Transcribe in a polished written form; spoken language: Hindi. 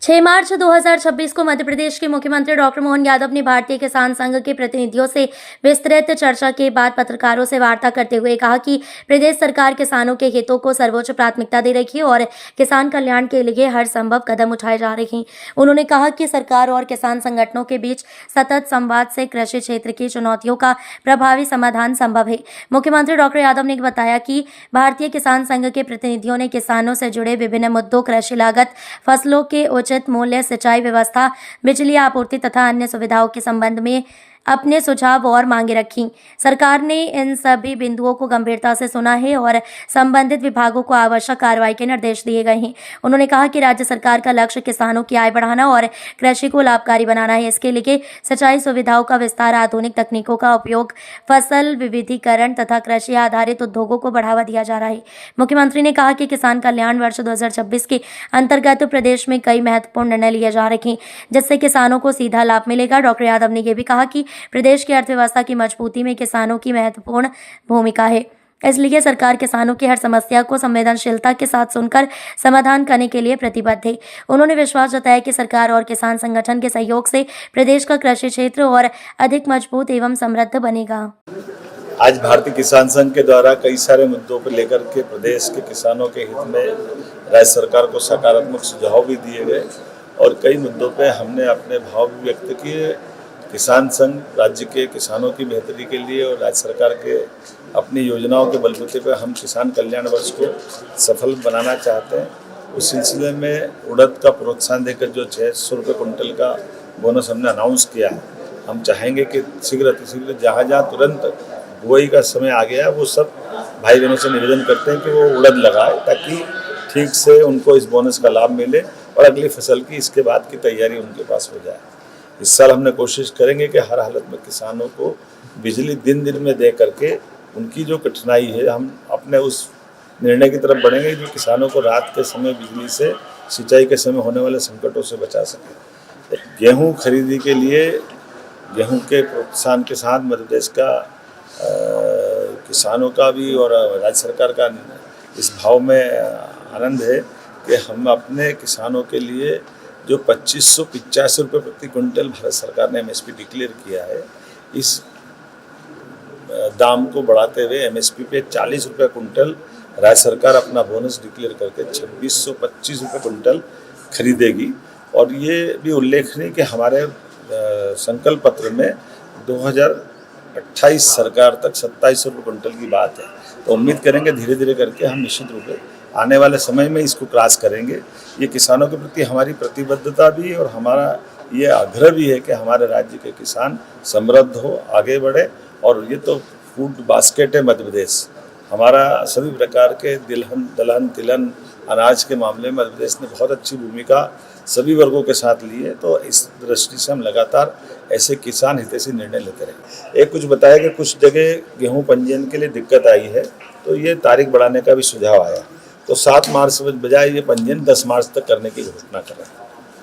6 मार्च 2026 को मध्य प्रदेश के मुख्यमंत्री डॉक्टर मोहन यादव ने भारतीय किसान संघ के प्रतिनिधियों से विस्तृत चर्चा के बाद पत्रकारों से वार्ता करते हुए कहा कि प्रदेश सरकार किसानों के हितों को सर्वोच्च प्राथमिकता दे रही है और किसान कल्याण के लिए हर संभव कदम उठाए जा रहे हैं। उन्होंने कहा कि सरकार और किसान संगठनों के बीच सतत संवाद से कृषि क्षेत्र की चुनौतियों का प्रभावी समाधान संभव है। मुख्यमंत्री डॉक्टर यादव ने बताया कि भारतीय किसान संघ के प्रतिनिधियों ने किसानों से जुड़े विभिन्न मुद्दों, कृषि लागत, फसलों के उचित मूल्य, सिंचाई व्यवस्था, बिजली आपूर्ति तथा अन्य सुविधाओं के संबंध में अपने सुझाव और मांगे रखी। सरकार ने इन सभी बिंदुओं को गंभीरता से सुना है और संबंधित विभागों को आवश्यक कार्रवाई के निर्देश दिए गए हैं। उन्होंने कहा कि राज्य सरकार का लक्ष्य किसानों की आय बढ़ाना और कृषि को लाभकारी बनाना है। इसके लिए सिंचाई सुविधाओं का विस्तार, आधुनिक तकनीकों का उपयोग, फसल विविधीकरण तथा कृषि आधारित उद्योगों को बढ़ावा दिया जा रहा है। मुख्यमंत्री ने कहा कि किसान कल्याण वर्ष 2026 के अंतर्गत प्रदेश में कई महत्वपूर्ण निर्णय लिए जा रहे हैं, जिससे किसानों को सीधा लाभ मिलेगा। डॉक्टर यादव ने यह भी कहा कि प्रदेश की अर्थव्यवस्था की मजबूती में किसानों की महत्वपूर्ण भूमिका है, इसलिए सरकार किसानों की हर समस्या को संवेदनशीलता के साथ सुनकर समाधान करने के लिए प्रतिबद्ध है। उन्होंने विश्वास जताया कि सरकार और किसान संगठन के सहयोग से प्रदेश का कृषि क्षेत्र और अधिक मजबूत एवं समृद्ध बनेगा। आज भारतीय किसान संघ के द्वारा कई सारे मुद्दों पर लेकर के प्रदेश के किसानों के हित में राज्य सरकार को सकारात्मक सुझाव भी दिए गए और कई मुद्दों पर हमने अपने भाव भी व्यक्त किए। किसान संघ राज्य के किसानों की बेहतरी के लिए और राज्य सरकार के अपनी योजनाओं के बलबूते पर हम किसान कल्याण वर्ष को सफल बनाना चाहते हैं। उस सिलसिले में उड़द का प्रोत्साहन देकर जो 600 रुपये कुंटल का बोनस हमने अनाउंस किया है, हम चाहेंगे कि शीघ्र अतिशीघ्र जहाँ तुरंत बुआई का समय आ गया वो सब भाई बहनों से निवेदन करते हैं कि वो उड़द लगाए ताकि ठीक से उनको इस बोनस का लाभ मिले और अगली फसल की इसके बाद की तैयारी उनके पास हो जाए। इस साल हमने कोशिश करेंगे कि हर हालत में किसानों को बिजली दिन दिन में दे करके उनकी जो कठिनाई है हम अपने उस निर्णय की तरफ बढ़ेंगे जो किसानों को रात के समय बिजली से, सिंचाई के समय होने वाले संकटों से बचा सके। गेहूं खरीदी के लिए गेहूं के प्रोत्साहन के साथ मध्य प्रदेश का किसानों का भी और राज्य सरकार का इस भाव में आनंद है कि हम अपने किसानों के लिए जो 2585 रुपये प्रति क्विंटल भारत सरकार ने एमएसपी डिक्लेयर किया है, इस दाम को बढ़ाते हुए एमएसपी पे 40 रुपये कुंटल राज्य सरकार अपना बोनस डिक्लेयर करके 2625 रुपये कुंटल खरीदेगी। और ये भी उल्लेखनीय कि हमारे संकल्प पत्र में 2028 सरकार तक 2700 रुपये कुंटल की बात है। तो उम्मीद करेंगे धीरे धीरे करके हम निश्चित रूप से आने वाले समय में इसको क्रॉस करेंगे। ये किसानों के प्रति हमारी प्रतिबद्धता भी और हमारा ये आग्रह भी है कि हमारे राज्य के किसान समृद्ध हो, आगे बढ़े। और ये तो फूड बास्केट है मध्य प्रदेश, हमारा सभी प्रकार के दलहन तिलहन अनाज के मामले में मध्य प्रदेश ने बहुत अच्छी भूमिका सभी वर्गों के साथ ली है। तो इस दृष्टि से हम लगातार ऐसे किसान हितैषी निर्णय लेते रहेंगे। एक कुछ बताया कि कुछ जगह गेहूँ पंजीयन के लिए दिक्कत आई है, तो ये तारीख बढ़ाने का भी सुझाव आया। तो 7 मार्च बजाय ये पंजीयन 10 मार्च तक करने की घोषणा कर रहे हैं।